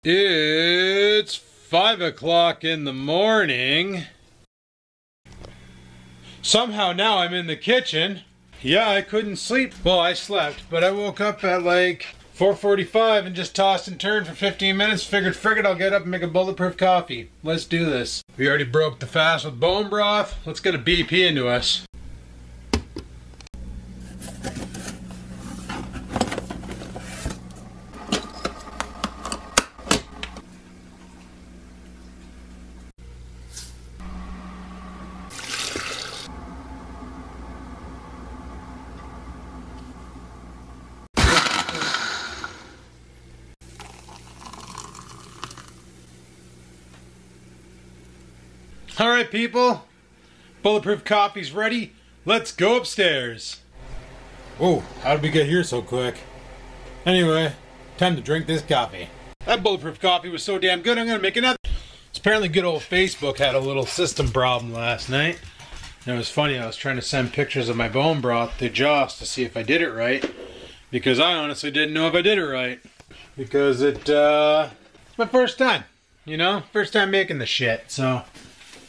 It's 5 o'clock in the morning. Somehow now I'm in the kitchen. Yeah, I couldn't sleep. Well, I slept, but I woke up at like 4:45 and just tossed and turned for 15 minutes. Figured, frigate, I'll get up and make a bulletproof coffee. Let's do this. We already broke the fast with bone broth. Let's get a BP into us. Alright people, bulletproof coffee's ready. Let's go upstairs. Whoa, how did we get here so quick? Anyway, time to drink this coffee. That bulletproof coffee was so damn good, I'm gonna make another. It's apparently good old Facebook had a little system problem last night. And it was funny, I was trying to send pictures of my bone broth to Joss to see if I did it right. Because I honestly didn't know if I did it right. Because it's my first time, you know? First time making the shit, so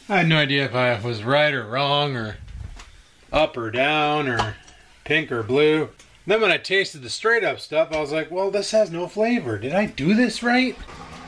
I had no idea if I was right or wrong, or up or down, or pink or blue. And then when I tasted the straight up stuff, I was like, well, this has no flavor. Did I do this right?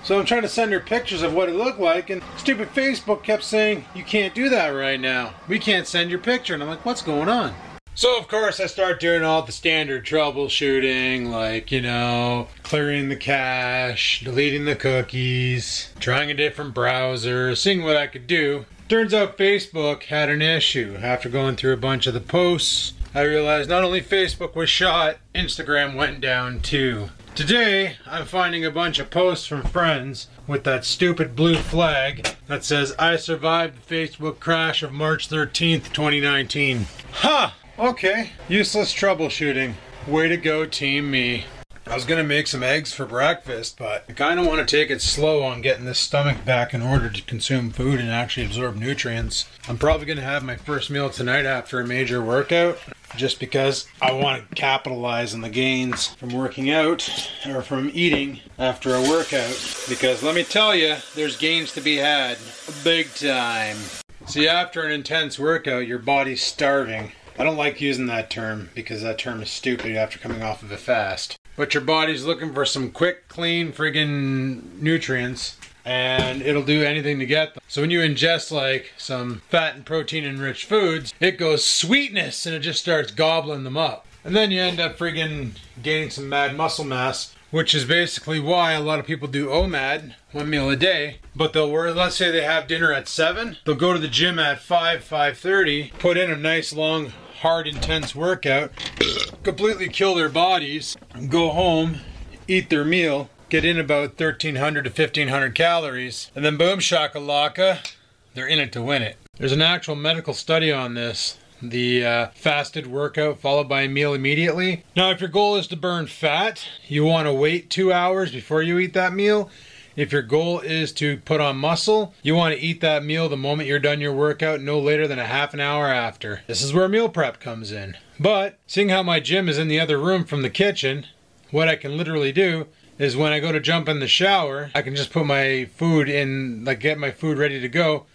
So I'm trying to send her pictures of what it looked like, and stupid Facebook kept saying, you can't do that right now. We can't send your picture. And I'm like, what's going on? So of course I start doing all the standard troubleshooting, like, you know, clearing the cache, deleting the cookies, trying a different browser, seeing what I could do. Turns out Facebook had an issue. After going through a bunch of the posts, I realized not only Facebook was shot, Instagram went down too. Today, I'm finding a bunch of posts from friends with that stupid blue flag that says, I survived the Facebook crash of March 13th, 2019. Ha! Okay, useless troubleshooting. Way to go, team me. I was gonna make some eggs for breakfast, but I kinda wanna take it slow on getting this stomach back in order to consume food and actually absorb nutrients. I'm probably gonna have my first meal tonight after a major workout, just because I wanna capitalize on the gains from working out, or from eating after a workout. Because let me tell you, there's gains to be had, big time. See, after an intense workout, your body's starving. I don't like using that term because that term is stupid after coming off of a fast. But your body's looking for some quick, clean, friggin' nutrients, and it'll do anything to get them. So when you ingest like some fat and protein enriched foods, it goes sweetness and it just starts gobbling them up. And then you end up friggin' gaining some mad muscle mass, which is basically why a lot of people do OMAD, 1 meal a day. But they'll work, let's say they have dinner at 7, they'll go to the gym at 5:30, put in a nice long hard intense workout, completely kill their bodies, go home, eat their meal, get in about 1,300 to 1,500 calories, and then boom shakalaka, they're in it to win it. There's an actual medical study on this. The fasted workout followed by a meal immediately. Now if your goal is to burn fat, you want to wait 2 hours before you eat that meal. If your goal is to put on muscle, you want to eat that meal the moment you're done your workout, no later than a half an hour after. This is where meal prep comes in. But seeing how my gym is in the other room from the kitchen, what I can literally do is when I go to jump in the shower, I can just put my food in, like get my food ready to go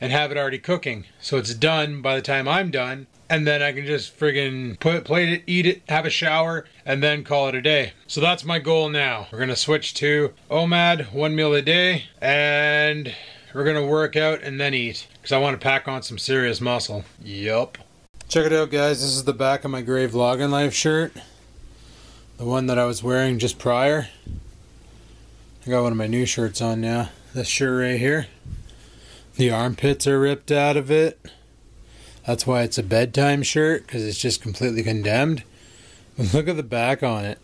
and have it already cooking. So it's done by the time I'm done. And then I can just friggin' plate it, eat it, have a shower, and then call it a day. So that's my goal now. We're gonna switch to OMAD, 1 meal a day, and we're gonna work out and then eat. Because I want to pack on some serious muscle. Yup. Check it out guys, this is the back of my Grey Vlogging Life shirt. The one that I was wearing just prior. I got one of my new shirts on now. This shirt right here. The armpits are ripped out of it. That's why it's a bedtime shirt, because it's just completely condemned. But look at the back on it.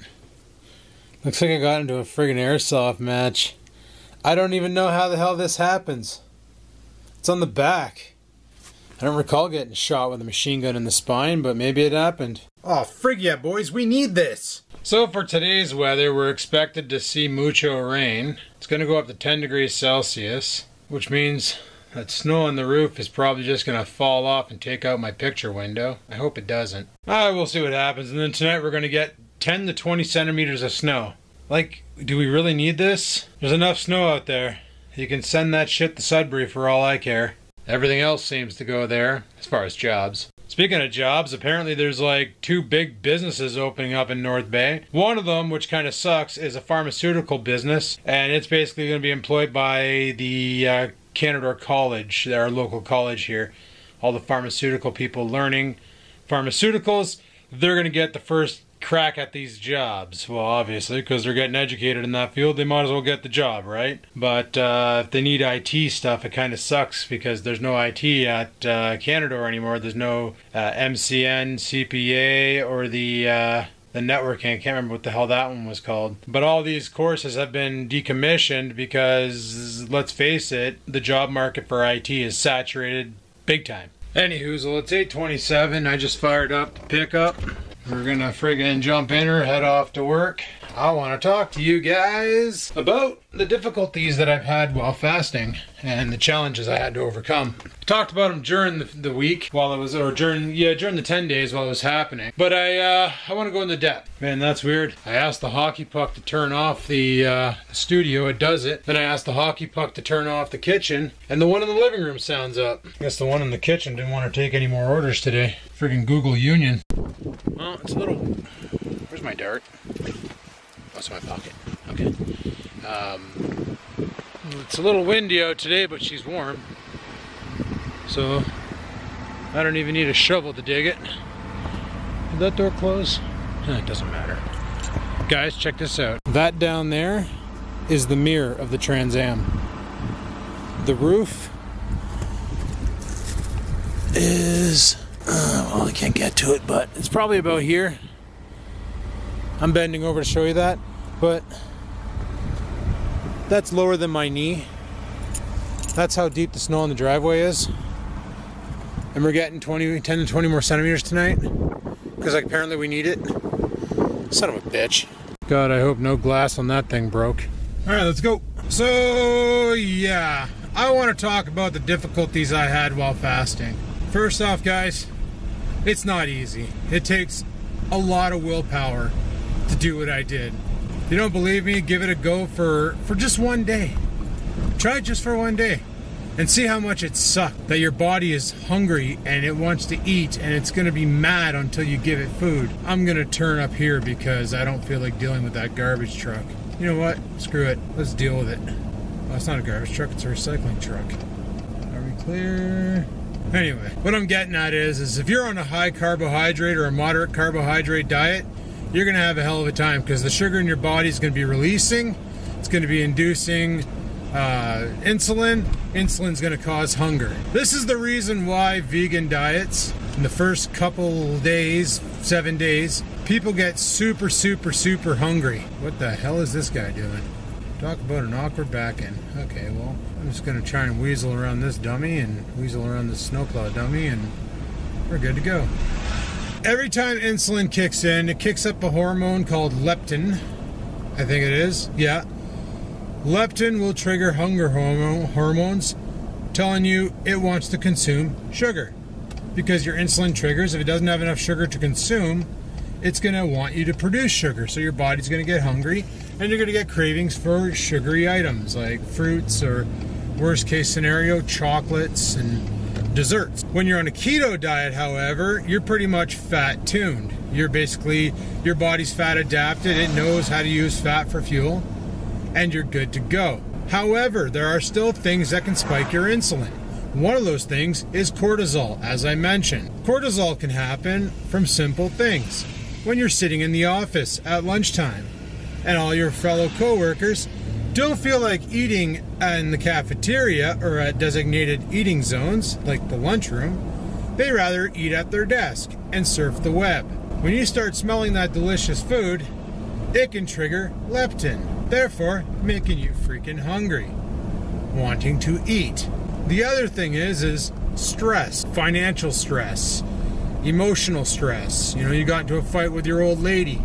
Looks like I got into a friggin' airsoft match. I don't even know how the hell this happens. It's on the back. I don't recall getting shot with a machine gun in the spine, but maybe it happened. Oh, frig yeah, boys, we need this! So for today's weather, we're expected to see mucho rain. It's going to go up to 10 degrees Celsius, which means that snow on the roof is probably just going to fall off and take out my picture window. I hope it doesn't. We'll see what happens. And then tonight we're going to get 10 to 20 centimeters of snow. Like, do we really need this? There's enough snow out there. You can send that shit to Sudbury for all I care. Everything else seems to go there, as far as jobs. Speaking of jobs, apparently there's like 2 big businesses opening up in North Bay. One of them, which kind of sucks, is a pharmaceutical business, and it's basically going to be employed by the Canadore College, our local college here. All the pharmaceutical people learning pharmaceuticals, they're going to get the first crack at these jobs. Well, obviously, because they're getting educated in that field, they might as well get the job, right? But if they need IT stuff, it kind of sucks because there's no IT at Canadore anymore. There's no MCN, CPA, or the networking. I can't remember what the hell that one was called. But all these courses have been decommissioned because, let's face it, the job market for IT is saturated big time. Anywho, so it's 8:27. I just fired up the pickup. We're gonna friggin' jump in or head off to work. I want to talk to you guys about the difficulties that I've had while fasting and the challenges I had to overcome. I talked about them during the week while it was, or during the 10 days while it was happening. But I want to go into depth. Man, that's weird. I asked the hockey puck to turn off the studio. It does it. Then I asked the hockey puck to turn off the kitchen, and the one in the living room sounds up. I guess the one in the kitchen didn't want to take any more orders today. Friggin' Google Union. Well, it's a little... Where's my dart? Oh, it's in my pocket. Okay. It's a little windy out today, but she's warm. So, I don't even need a shovel to dig it. Did that door close? It doesn't matter. Guys, check this out. That down there is the mirror of the Trans Am. The roof is... well, I can't get to it, but it's probably about here. I'm bending over to show you that, but that's lower than my knee. That's how deep the snow on the driveway is. And we're getting 10 to 20 more centimeters tonight, because like, apparently we need it. Son of a bitch. God, I hope no glass on that thing broke. All right, let's go. So, yeah, I want to talk about the difficulties I had while fasting. First off, guys, it's not easy. It takes a lot of willpower to do what I did. If you don't believe me, give it a go for just one day. Try it just for one day and see how much it sucks. That your body is hungry and it wants to eat and it's gonna be mad until you give it food. I'm gonna turn up here because I don't feel like dealing with that garbage truck. You know what? Screw it. Let's deal with it. Well, it's not a garbage truck, it's a recycling truck. Are we clear? Anyway, what I'm getting at is if you're on a high carbohydrate or a moderate carbohydrate diet, you're going to have a hell of a time because the sugar in your body is going to be releasing. It's going to be inducing insulin. Insulin's going to cause hunger. This is the reason why vegan diets, in the first couple days, 7 days, people get super, super, super hungry. What the hell is this guy doing? Talk about an awkward back end. Okay, well, I'm just going to try and weasel around this dummy and weasel around this snowplow dummy and we're good to go. Every time insulin kicks in, it kicks up a hormone called leptin. I think it is. Yeah. Leptin will trigger hunger hormones, telling you it wants to consume sugar. Because your insulin triggers, if it doesn't have enough sugar to consume, it's going to want you to produce sugar. So your body's going to get hungry, and you're going to get cravings for sugary items like fruits or, worst case scenario, chocolates and desserts. When you're on a keto diet, however, you're pretty much fat tuned. You're basically, your body's fat adapted. It knows how to use fat for fuel, and you're good to go. However, there are still things that can spike your insulin. One of those things is cortisol, as I mentioned. Cortisol can happen from simple things. When you're sitting in the office at lunchtime, and all your fellow coworkers don't feel like eating in the cafeteria or at designated eating zones like the lunchroom, they rather eat at their desk and surf the web. When you start smelling that delicious food, it can trigger leptin, therefore making you freaking hungry, wanting to eat. The other thing is stress, financial stress, emotional stress. You know, you got into a fight with your old lady,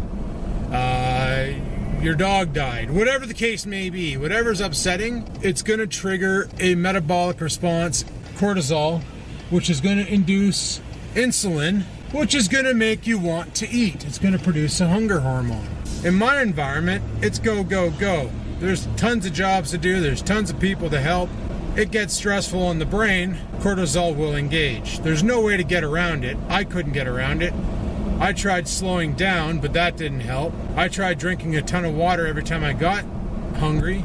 your dog died, whatever the case may be, whatever's upsetting, it's going to trigger a metabolic response, cortisol, which is going to induce insulin, which is going to make you want to eat. It's going to produce a hunger hormone. In my environment, it's go, go, go. There's tons of jobs to do. There's tons of people to help. It gets stressful on the brain. Cortisol will engage. There's no way to get around it. I couldn't get around it. I tried slowing down, but that didn't help. I tried drinking a ton of water every time I got hungry.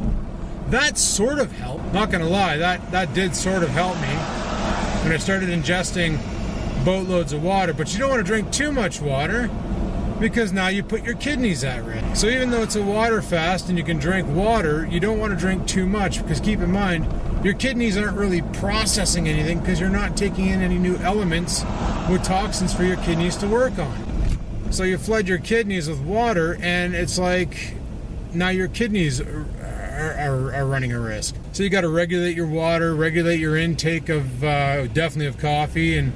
That sort of helped. Not gonna lie, that did sort of help me when I started ingesting boatloads of water. But you don't want to drink too much water, because now you put your kidneys at risk. So even though it's a water fast and you can drink water, you don't want to drink too much, because keep in mind, your kidneys aren't really processing anything because you're not taking in any new elements with toxins for your kidneys to work on. So you flood your kidneys with water, and it's like now your kidneys are running a risk. So you got to regulate your water, regulate your intake of definitely of coffee, and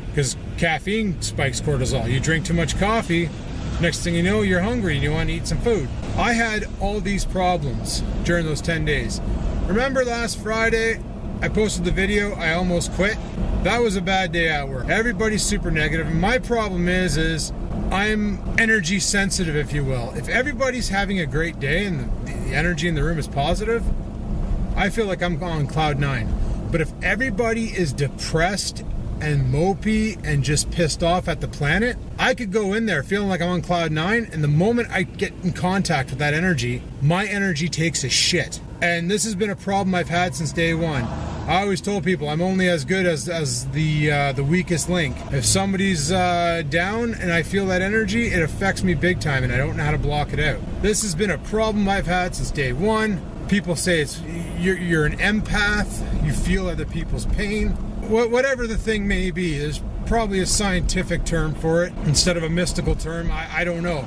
because caffeine spikes cortisol. You drink too much coffee, next thing you know, you're hungry and you want to eat some food. I had all these problems during those 10 days. Remember last Friday, I posted the video, I almost quit? That was a bad day at work. Everybody's super negative. And my problem is I'm energy sensitive, if you will. If everybody's having a great day and the energy in the room is positive, I feel like I'm on cloud 9. But if everybody is depressed and mopey and just pissed off at the planet, I could go in there feeling like I'm on cloud 9, and the moment I get in contact with that energy, my energy takes a shit. And this has been a problem I've had since day one. I always told people I'm only as good as the weakest link. If somebody's down and I feel that energy, it affects me big time, and I don't know how to block it out. This has been a problem I've had since day one. People say you're an empath, you feel other people's pain. Whatever the thing may be, there's probably a scientific term for it instead of a mystical term. I don't know.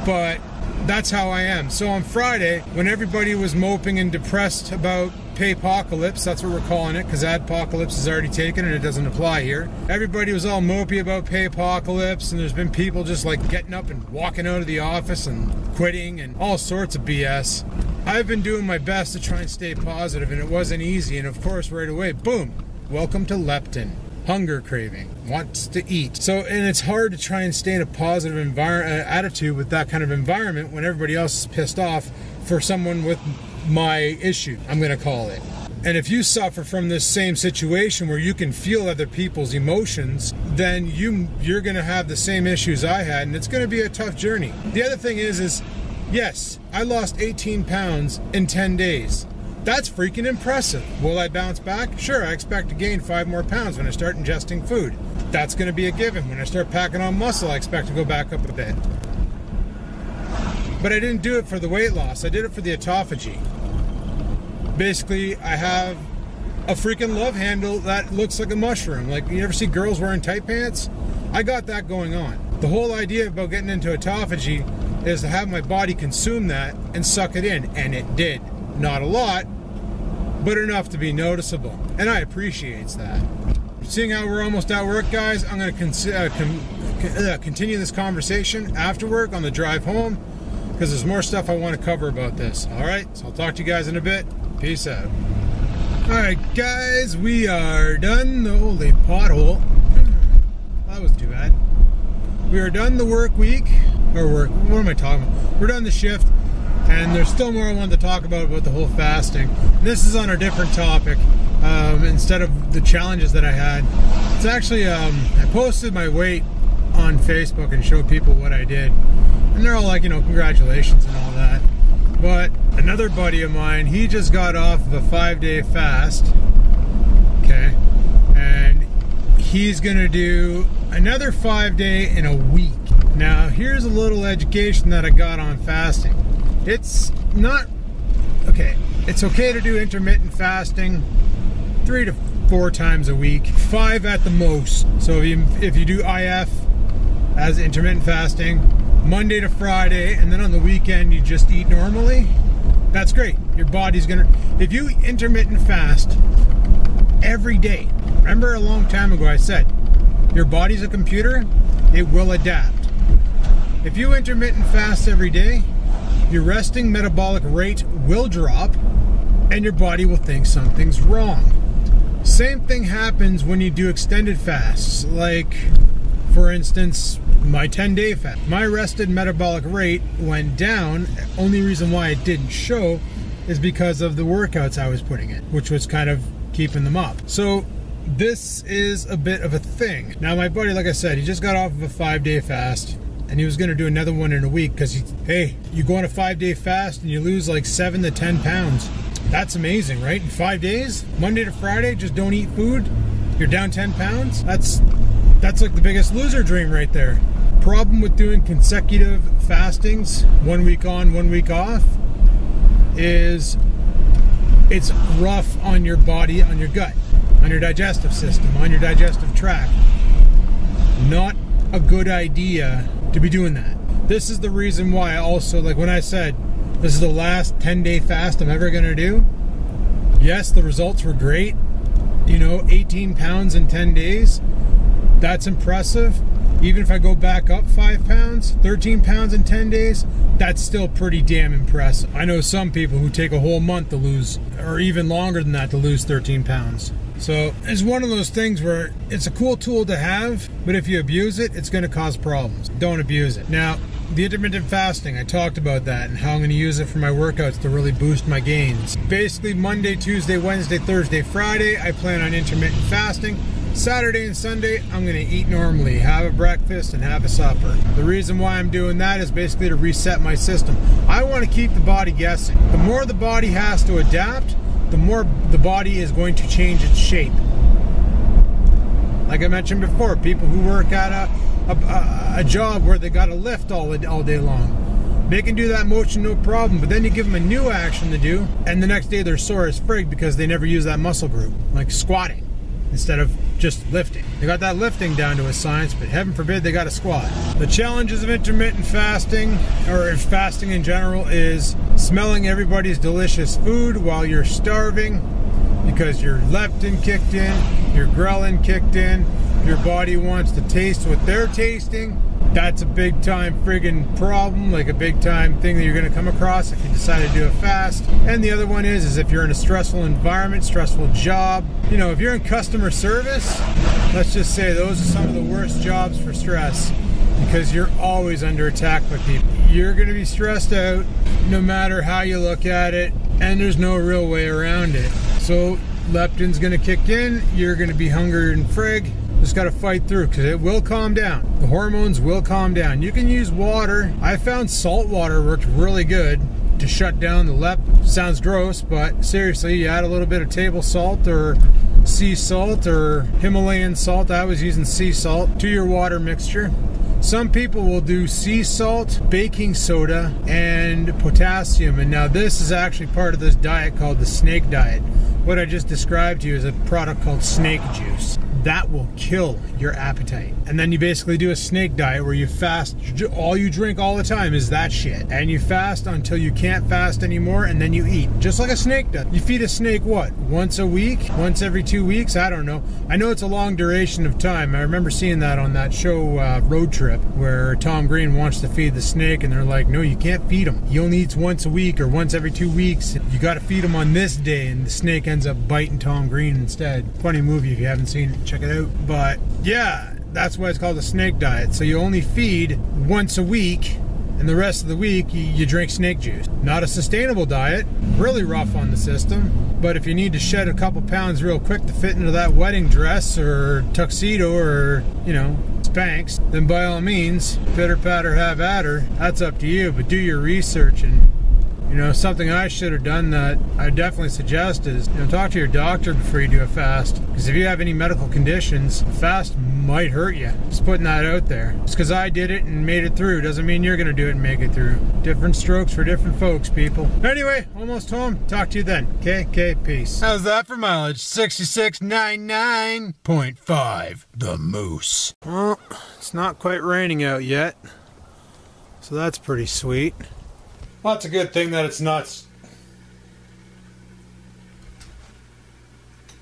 But that's how I am. So on Friday, when everybody was moping and depressed about Paypocalypse, that's what we're calling it, because Adpocalypse is already taken and it doesn't apply here. Everybody was all mopey about Paypocalypse, and there's been people just like getting up and walking out of the office and quitting and all sorts of BS. I've been doing my best to try and stay positive, and it wasn't easy. And of course, right away, boom, welcome to leptin. Hunger craving, wants to eat. So, and it's hard to try and stay in a positive attitude with that kind of environment when everybody else is pissed off for someone with my issue, I'm gonna call it. And if you suffer from this same situation where you can feel other people's emotions, then you're gonna have the same issues I had, and it's gonna be a tough journey. The other thing is yes, I lost 18 pounds in 10 days. That's freaking impressive. Will I bounce back? Sure, I expect to gain 5 more pounds when I start ingesting food. That's going to be a given. When I start packing on muscle, I expect to go back up a bit. But I didn't do it for the weight loss. I did it for the autophagy. Basically, I have a freaking love handle that looks like a mushroom. Like, you ever see girls wearing tight pants? I got that going on. The whole idea about getting into autophagy is to have my body consume that and suck it in. And it did. Not a lot, but enough to be noticeable, and I appreciate that. Seeing how we're almost at work, guys, I'm going to continue this conversation after work on the drive home, because there's more stuff I want to cover about this. Alright, so I'll talk to you guys in a bit. Peace out. Alright guys, we are done the holy pothole. That wasn't too bad. We are done the work week, or work, what am I talking about? We're done the shift. And there's still more I wanted to talk about the whole fasting. This is on a different topic, instead of the challenges that I had. It's actually, I posted my weight on Facebook and showed people what I did. And they're all like, you know, congratulations and all that. But another buddy of mine, he just got off of a 5-day fast. Okay. And he's going to do another 5-day in a week. Now, here's a little education that I got on fasting. It's not okay. It's okay to do intermittent fasting 3 to 4 times a week, 5 at the most. So if you do IF as intermittent fasting, Monday to Friday, and then on the weekend you just eat normally, that's great. Your body's gonna, if you intermittent fast every day, remember a long time ago I said, your body's a computer, it will adapt. If you intermittent fast every day, your resting metabolic rate will drop and your body will think something's wrong. Same thing happens when you do extended fasts, like for instance my 10-day fast. My rested metabolic rate went down. Only reason why it didn't show is because of the workouts I was putting in, which was kind of keeping them up. So this is a bit of a thing. Now my buddy, like I said, he just got off of a 5-day fast, and he was going to do another one in a week because hey, you go on a 5-day fast and you lose like 7 to 10 pounds. That's amazing, right? In 5 days, Monday to Friday, just don't eat food, you're down 10 pounds. That's like the biggest loser dream right there. Problem with doing consecutive fastings, 1 week on, 1 week off, is it's rough on your body, on your gut, on your digestive system, on your digestive tract. Not a good idea to be doing that. This is the reason why I also, like when I said this is the last 10-day fast I'm ever gonna do, yes, the results were great. You know, 18 pounds in 10 days, that's impressive. Even if I go back up 5 pounds, 13 pounds in 10 days, that's still pretty damn impressive. I know some people who take a whole month to lose, or even longer than that, to lose 13 pounds. So it's one of those things where it's a cool tool to have, but if you abuse it, it's going to cause problems. Don't abuse it. Now, the intermittent fasting, I talked about that and how I'm going to use it for my workouts to really boost my gains. Basically, Monday, Tuesday, Wednesday, Thursday, Friday, I plan on intermittent fasting. Saturday and Sunday, I'm going to eat normally, have a breakfast and have a supper. The reason why I'm doing that is basically to reset my system. I want to keep the body guessing. The more the body has to adapt, the more the body is going to change its shape. Like I mentioned before, people who work at a job where they got to lift all day long, they can do that motion no problem, but then you give them a new action to do, and the next day they're sore as frig because they never use that muscle group, like squatting instead of just lifting. They got that lifting down to a science, but heaven forbid they got to squat. The challenges of intermittent fasting, or fasting in general, is smelling everybody's delicious food while you're starving because your leptin kicked in, your ghrelin kicked in, your body wants to taste what they're tasting. That's a big time friggin' problem, like a big time thing that you're gonna come across if you decide to do a fast. And the other one is if you're in a stressful environment, stressful job. You know, if you're in customer service, let's just say those are some of the worst jobs for stress because you're always under attack by people. You're gonna be stressed out no matter how you look at it, and there's no real way around it. So leptin's gonna kick in, you're gonna be hungry and frig. Just got to fight through because it will calm down. The hormones will calm down. You can use water. I found salt water worked really good to shut down the Sounds gross, but seriously, you add a little bit of table salt or sea salt or Himalayan salt. I was using sea salt to your water mixture. Some people will do sea salt, baking soda, and potassium. And now this is actually part of this diet called the snake diet. What I just described to you is a product called snake juice. That will kill your appetite. And then you basically do a snake diet where you fast, all you drink all the time is that shit. And you fast until you can't fast anymore, and then you eat. Just like a snake does. You feed a snake what? Once a week? Once every 2 weeks? I don't know. I know it's a long duration of time. I remember seeing that on that show, Road Trip, where Tom Green wants to feed the snake, and they're like, no, you can't feed him. He only eats once a week or once every 2 weeks. You gotta feed him on this day, and the snake ends up biting Tom Green instead. Funny movie if you haven't seen it. Check it out. But yeah, that's why it's called a snake diet. So you only feed once a week, and the rest of the week you drink snake juice. Not a sustainable diet, really rough on the system, but if you need to shed a couple pounds real quick to fit into that wedding dress or tuxedo or, you know, Spanx, then by all means, pitter patter have at her. That's up to you, but do your research. And you know, something I should have done that I definitely suggest is, you know, talk to your doctor before you do a fast. Because if you have any medical conditions, a fast might hurt you. Just putting that out there. Just because I did it and made it through doesn't mean you're going to do it and make it through. Different strokes for different folks, people. Anyway, almost home. Talk to you then. Okay, peace. How's that for mileage? 6699.5. The Moose. Well, it's not quite raining out yet, so that's pretty sweet. Well, it's a good thing that it's not.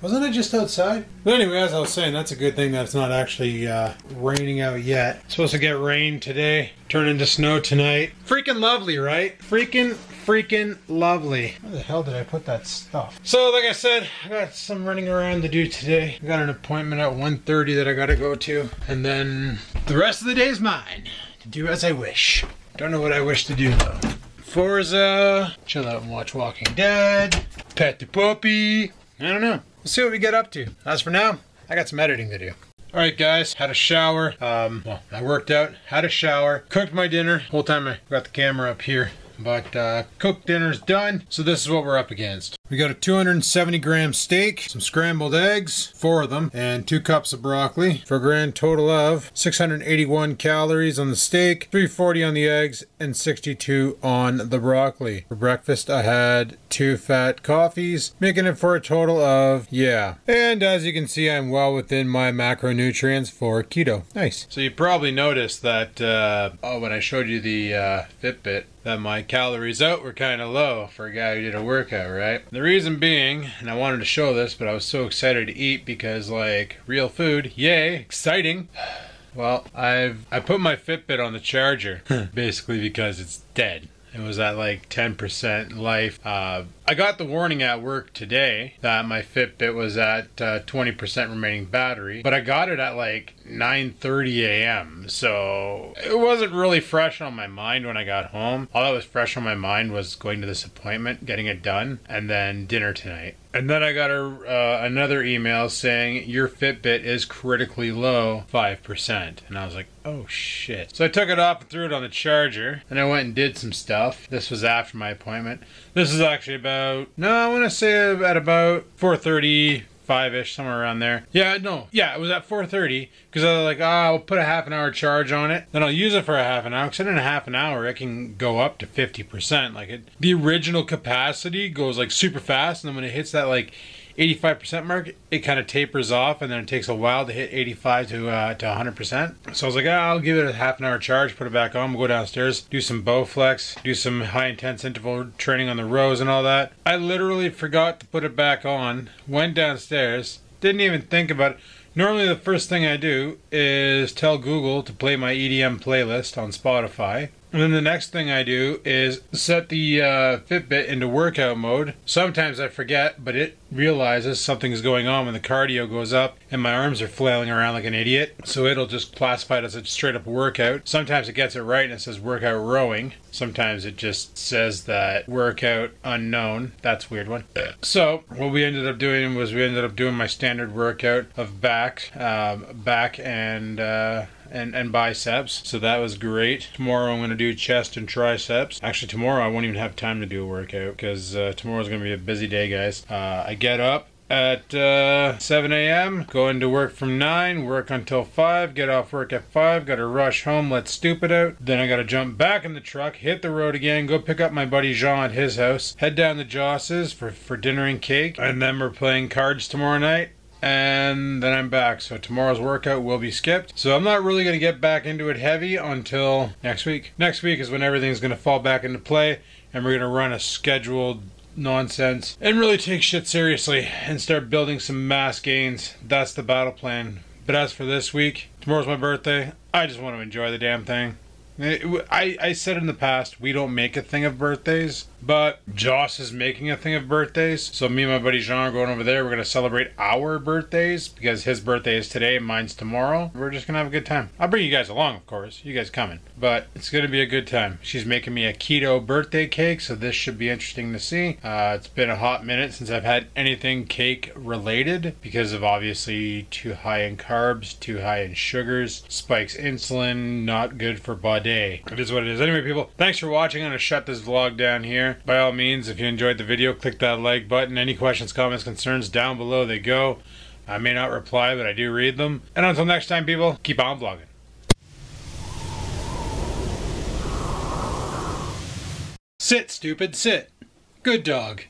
Wasn't it just outside? But anyway, as I was saying, that's a good thing that it's not actually raining out yet. It's supposed to get rain today, turn into snow tonight. Freaking lovely, right? Freaking freaking lovely. Where the hell did I put that stuff? So like I said, I got some running around to do today. I got an appointment at 1:30 that I gotta go to. And then the rest of the day is mine to do as I wish. Don't know what I wish to do though. Forza, chill out and watch Walking Dead, pet the puppy. I don't know. We'll see what we get up to. As for now, I got some editing to do. Alright guys, had a shower. Well, I worked out, had a shower, cooked my dinner. Whole time I got the camera up here. But cooked dinner's done, so this is what we're up against. We got a 270 gram steak, some scrambled eggs, 4 of them, and 2 cups of broccoli for a grand total of 681 calories on the steak, 340 on the eggs, and 62 on the broccoli. For breakfast I had 2 fat coffees, making it for a total of, yeah. And as you can see, I'm well within my macronutrients for keto. Nice. So you probably noticed that, when I showed you the Fitbit, that my calories out were kind of low for a guy who did a workout, right? The reason being, and I wanted to show this, but I was so excited to eat because, like, real food, yay, exciting. Well, I put my Fitbit on the charger, basically because it's dead. It was at like 10% life. I got the warning at work today that my Fitbit was at 20% remaining battery, but I got it at like 9:30 a.m. So it wasn't really fresh on my mind when I got home. All that was fresh on my mind was going to this appointment, getting it done, and then dinner tonight. And then I got another email saying your Fitbit is critically low, 5%. And I was like, oh shit. So I took it off and threw it on the charger, and I went and did some stuff. This was after my appointment. This is actually I want to say at about 4:35-ish, somewhere around there. Yeah, it was at 4:30, because I was like, I'll put a half an hour charge on it, then I'll use it for a half an hour, because in a half an hour it can go up to 50%. Like the original capacity goes like super fast, and then when it hits that like 85% mark, it kind of tapers off, and then it takes a while to hit 85 to 100%. So I was like, I'll give it a half an hour charge, put it back on, we'll go downstairs, do some Bowflex, do some high intense interval training on the rows and all that. I literally forgot to put it back on, went downstairs, didn't even think about it. Normally the first thing I do is tell Google to play my EDM playlist on Spotify. And then the next thing I do is set the Fitbit into workout mode. Sometimes I forget, but it realizes something's going on when the cardio goes up and my arms are flailing around like an idiot. So it'll just classify it as a straight up workout. Sometimes it gets it right and it says workout rowing. Sometimes it just says that workout unknown. That's a weird one. So what we ended up doing was doing my standard workout of back and biceps. So that was great. Tomorrow I'm going to do chest and triceps. Actually tomorrow I won't even have time to do a workout because tomorrow's going to be a busy day, guys. I get up at 7 a.m. go into work from 9, work until 5, get off work at 5, gotta rush home, let stupid out, then I gotta jump back in the truck, hit the road again, go pick up my buddy Jean at his house, head down to Joss's for dinner and cake, and then we're playing cards tomorrow night. And then I'm back, so tomorrow's workout will be skipped. So I'm not really going to get back into it heavy until next week. Next week is when everything's going to fall back into play, and we're going to run a scheduled nonsense and really take shit seriously and start building some mass gains. That's the battle plan. But as for this week, tomorrow's my birthday. I just want to enjoy the damn thing. I said in the past, we don't make a thing of birthdays, but Joss is making a thing of birthdays. So me and my buddy Jean are going over there. We're going to celebrate our birthdays because his birthday is today and mine's tomorrow. We're just going to have a good time. I'll bring you guys along, of course. You guys coming. But it's going to be a good time. She's making me a keto birthday cake, so this should be interesting to see. It's been a hot minute since I've had anything cake related because of obviously too high in carbs, too high in sugars, spikes insulin, not good for body. It is what it is. Anyway, people, thanks for watching. I'm going to shut this vlog down here. By all means, if you enjoyed the video, click that like button. Any questions, comments, concerns, down below they go. I may not reply, but I do read them. And until next time, people, keep on vlogging. Sit, stupid, sit. Good dog.